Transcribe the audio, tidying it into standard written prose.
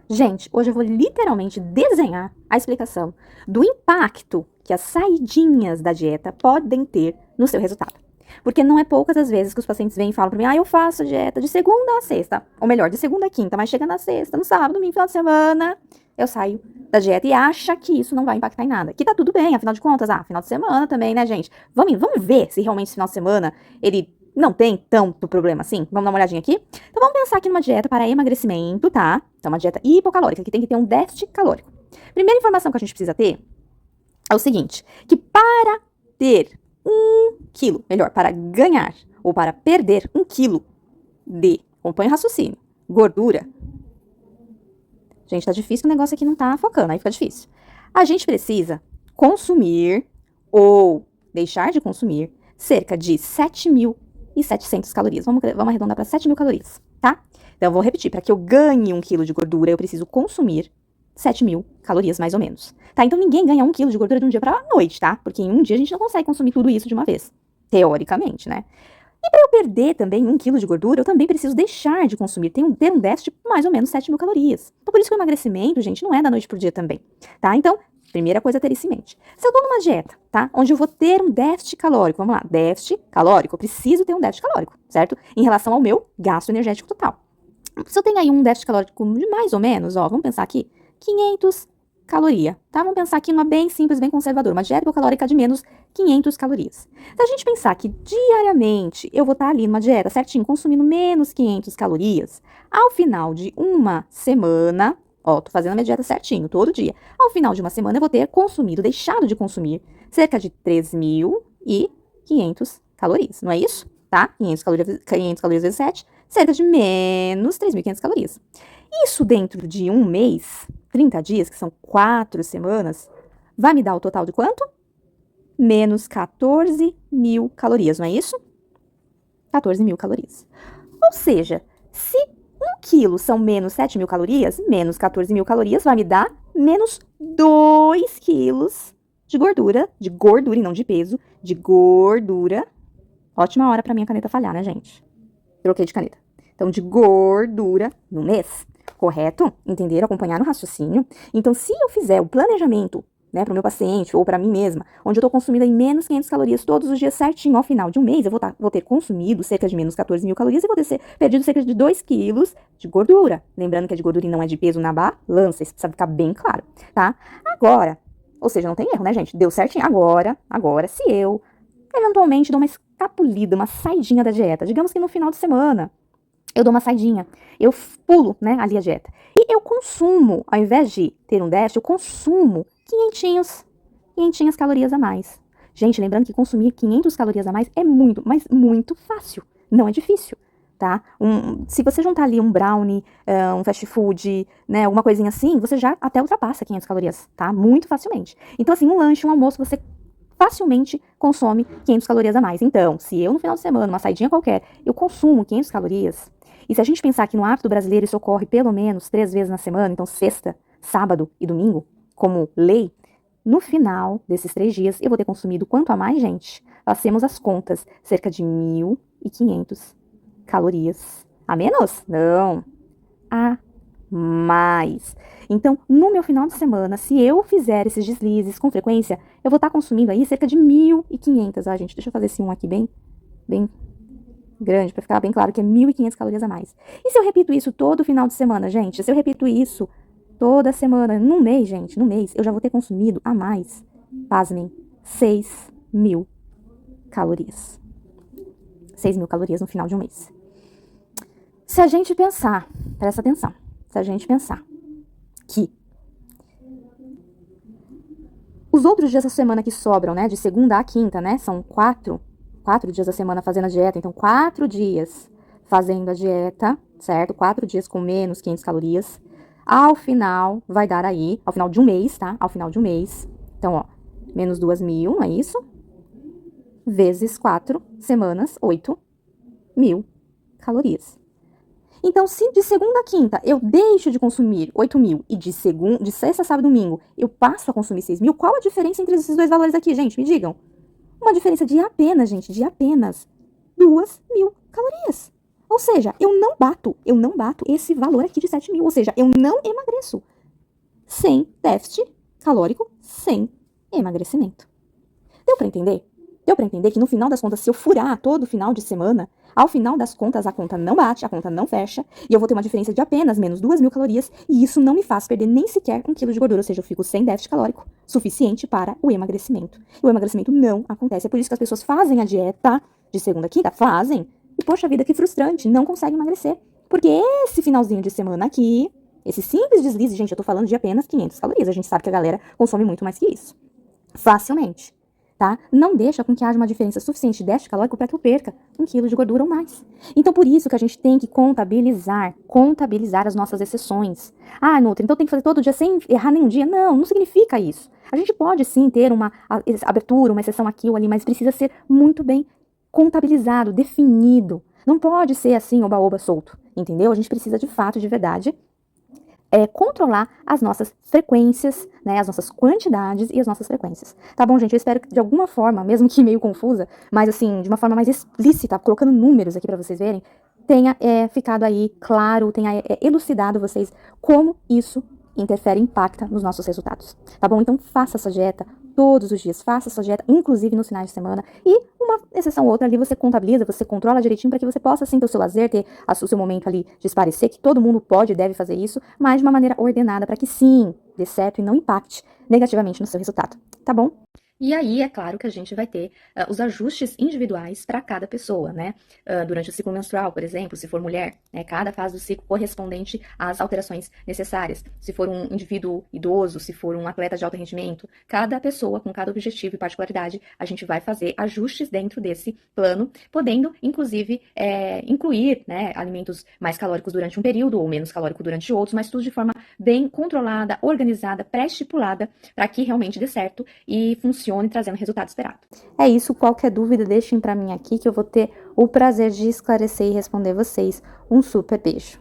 Gente, hoje eu vou literalmente desenhar a explicação do impacto que as saidinhas da dieta podem ter no seu resultado. Porque não é poucas as vezes que os pacientes vêm e falam pra mim, eu faço dieta de segunda a sexta, ou melhor, de segunda a quinta, mas chega na sexta, no sábado, domingo, final de semana, eu saio da dieta e acha que isso não vai impactar em nada. Que tá tudo bem, afinal de contas, final de semana também, né, gente? Vamos ver se realmente esse final de semana ele não tem tanto problema assim? Vamos dar uma olhadinha aqui? Então vamos pensar aqui numa dieta para emagrecimento, tá? Então uma dieta hipocalórica, que tem que ter um déficit calórico. Primeira informação que a gente precisa ter é o seguinte, que para ter 1 quilo, melhor, para ganhar ou para perder 1 quilo de, acompanha o raciocínio, gordura. Gente, tá difícil, o negócio aqui não tá focando, aí fica difícil. A gente precisa consumir ou deixar de consumir cerca de 7.700 calorias. Vamos arredondar para 7.000 calorias, tá? Então, eu vou repetir. Para que eu ganhe 1 quilo de gordura, eu preciso consumir 7.000 calorias, mais ou menos. Tá? Então, ninguém ganha 1 quilo de gordura de um dia para a noite, tá? Porque em um dia a gente não consegue consumir tudo isso de uma vez. Teoricamente, né? E para eu perder também 1 quilo de gordura, eu também preciso deixar de consumir, ter um déficit de mais ou menos 7.000 calorias. Então, por isso que o emagrecimento, gente, não é da noite pro dia também, tá? Então, primeira coisa a ter isso em mente. Se eu tô numa dieta, tá? Onde eu vou ter um déficit calórico, vamos lá, déficit calórico, eu preciso ter um déficit calórico, certo? Em relação ao meu gasto energético total. Se eu tenho aí um déficit calórico de mais ou menos, vamos pensar aqui, 500 caloria, tá? Vamos pensar aqui numa bem simples, bem conservadora, uma dieta hipocalórica de menos 500 calorias. Se a gente pensar que diariamente eu vou estar ali numa dieta certinho, consumindo menos 500 calorias, ao final de uma semana, tô fazendo a minha dieta certinho, todo dia. Ao final de uma semana eu vou ter consumido, deixado de consumir, cerca de 3.500 calorias, não é isso? Tá? 500 calorias vezes 7, cerca de menos 3.500 calorias. Isso dentro de um mês, 30 dias, que são 4 semanas, vai me dar o total de quanto? Menos 14.000 calorias, não é isso? 14.000 calorias. Ou seja, se 1 quilo são menos 7.000 calorias, menos 14.000 calorias vai me dar menos 2 quilos de gordura e não de peso, de gordura. Ótima hora pra minha caneta falhar, né, gente? Troquei de caneta. Então, de gordura no mês. Correto? Entenderam? Acompanharam o raciocínio? Então, se eu fizer o planejamento, né, para o meu paciente ou para mim mesma, onde eu estou consumindo aí menos 500 calorias todos os dias certinho, ao final de um mês, eu vou ter consumido cerca de menos 14.000 calorias e vou ter perdido cerca de 2 quilos de gordura. Lembrando que é de gordura e não é de peso na balança, isso precisa ficar bem claro, tá? Agora, ou seja, não tem erro, né, gente? Deu certinho. Agora, se eu eventualmente dou uma escapulida, uma saidinha da dieta, digamos que no final de semana, eu dou uma saidinha, eu pulo, né, ali a dieta. E eu consumo, ao invés de ter um déficit, eu consumo 500 calorias a mais. Gente, lembrando que consumir 500 calorias a mais é muito, mas muito fácil. Não é difícil, tá? Se você juntar ali um brownie, um fast food, né, alguma coisinha assim, você já até ultrapassa 500 calorias, tá? Muito facilmente. Então, assim, um lanche, um almoço, você facilmente consome 500 calorias a mais. Então, se eu no final de semana, uma saidinha qualquer, eu consumo 500 calorias, e se a gente pensar que no hábito brasileiro isso ocorre pelo menos 3 vezes na semana, então sexta, sábado e domingo, como lei, no final desses 3 dias eu vou ter consumido quanto a mais, gente? Passemos as contas, cerca de 1.500 calorias. A menos? Não. A mais. Então, no meu final de semana, se eu fizer esses deslizes com frequência, eu vou estar consumindo aí cerca de 1.500. Gente, deixa eu fazer esse aqui bem grande, para ficar bem claro que é 1.500 calorias a mais. E se eu repito isso todo final de semana, gente? Se eu repito isso toda semana, num mês, gente, no mês, eu já vou ter consumido a mais, pasmem, 6.000 calorias. 6.000 calorias no final de um mês. Se a gente pensar, presta atenção, se a gente pensar que os outros dias da semana que sobram, né, de segunda a quinta, né, são 4 dias da semana fazendo a dieta, então 4 dias fazendo a dieta, certo? 4 dias com menos 500 calorias. Ao final, vai dar aí, ao final de um mês, tá? Ao final de um mês. Então, menos 2.000, não é isso? Vezes 4 semanas, 8.000 calorias. Então, se de segunda a quinta eu deixo de consumir 8.000 e de sexta, sábado e domingo eu passo a consumir 6.000, qual a diferença entre esses dois valores aqui, gente? Me digam. Uma diferença de apenas, gente, de apenas 2.000 calorias. Ou seja, eu não bato esse valor aqui de 7.000. Ou seja, eu não emagreço sem déficit calórico, sem emagrecimento. Deu para entender? Deu para entender que no final das contas, se eu furar todo final de semana, ao final das contas a conta não bate, a conta não fecha, e eu vou ter uma diferença de apenas menos 2.000 calorias, e isso não me faz perder nem sequer 1 quilo de gordura, ou seja, eu fico sem déficit calórico suficiente para o emagrecimento. E o emagrecimento não acontece, é por isso que as pessoas fazem a dieta de segunda a quinta, fazem, e poxa vida, que frustrante, não conseguem emagrecer. Porque esse finalzinho de semana aqui, esse simples deslize, gente, eu tô falando de apenas 500 calorias, a gente sabe que a galera consome muito mais que isso. Facilmente. Tá? Não deixa com que haja uma diferença suficiente de déficit calórico para que eu perca 1 quilo de gordura ou mais. Então, por isso que a gente tem que contabilizar as nossas exceções. Ah, Nutri, então tem que fazer todo dia sem errar nenhum dia? Não, não significa isso. A gente pode sim ter uma abertura, uma exceção aqui ou ali, mas precisa ser muito bem contabilizado, definido. Não pode ser assim, oba-oba solto, entendeu? A gente precisa de fato, de verdade, controlar as nossas frequências, né, as nossas quantidades e as nossas frequências. Tá bom, gente? Eu espero que de alguma forma, mesmo que meio confusa, mas assim, de uma forma mais explícita, colocando números aqui pra vocês verem, tenha ficado aí claro, tenha elucidado vocês como isso interfere e impacta nos nossos resultados. Tá bom? Então faça essa dieta todos os dias, faça essa dieta, inclusive nos finais de semana, e uma exceção ou outra ali você contabiliza, você controla direitinho para que você possa sim ter o seu lazer, ter o seu momento ali de esparecer, que todo mundo pode e deve fazer isso, mas de uma maneira ordenada para que sim, dê certo e não impacte negativamente no seu resultado, tá bom? E aí, é claro que a gente vai ter os ajustes individuais para cada pessoa, né? Durante o ciclo menstrual, por exemplo, se for mulher, né, cada fase do ciclo correspondente às alterações necessárias. Se for um indivíduo idoso, se for um atleta de alto rendimento, cada pessoa com cada objetivo e particularidade, a gente vai fazer ajustes dentro desse plano, podendo, inclusive, incluir, né, alimentos mais calóricos durante um período ou menos calórico durante outros, mas tudo de forma bem controlada, organizada, pré-estipulada, para que realmente dê certo e funcione trazendo o resultado esperado. É isso, qualquer dúvida deixem para mim aqui que eu vou ter o prazer de esclarecer e responder vocês. Um super beijo.